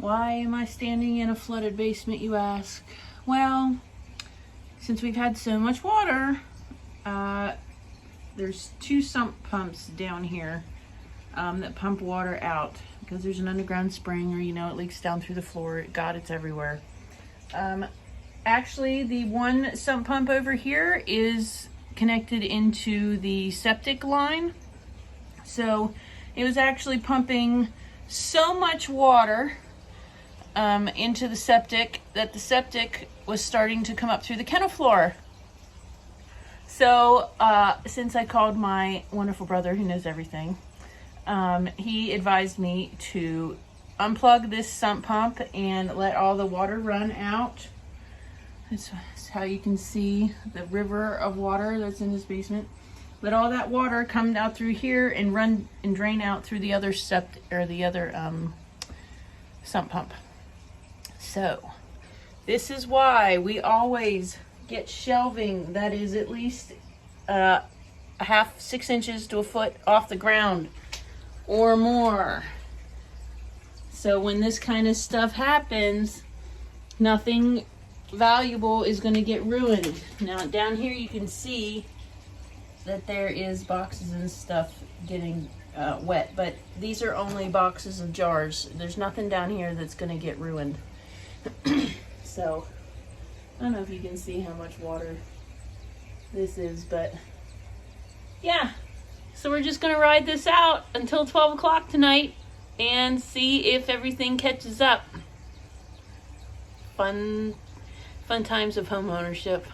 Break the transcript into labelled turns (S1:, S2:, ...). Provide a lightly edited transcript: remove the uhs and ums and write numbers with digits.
S1: Why am I standing in a flooded basement, you ask? Well, since we've had so much water, there's 2 sump pumps down here that pump water out because there's an underground spring, or it leaks down through the floor. God, it's everywhere. Actually, the one sump pump over here is connected into the septic line. So it was actually pumping so much water into the septic that the septic was starting to come up through the kennel floor. So since I called my wonderful brother who knows everything, he advised me to unplug this sump pump and let all the water run out. This is how you can see the river of water that's in this basement. Let all that water come out through here and run and drain out through the other sump pump. So this is why we always get shelving that is at least a half, 6 inches to a foot off the ground or more. So when this kind of stuff happens, nothing valuable is going to get ruined. Now down here you can see that there is boxes and stuff getting wet, but these are only boxes of jars. There's nothing down here that's going to get ruined. So I don't know if you can see how much water this is, but yeah. So we're just gonna ride this out until 12 o'clock tonight and see if everything catches up. Fun times of home ownership.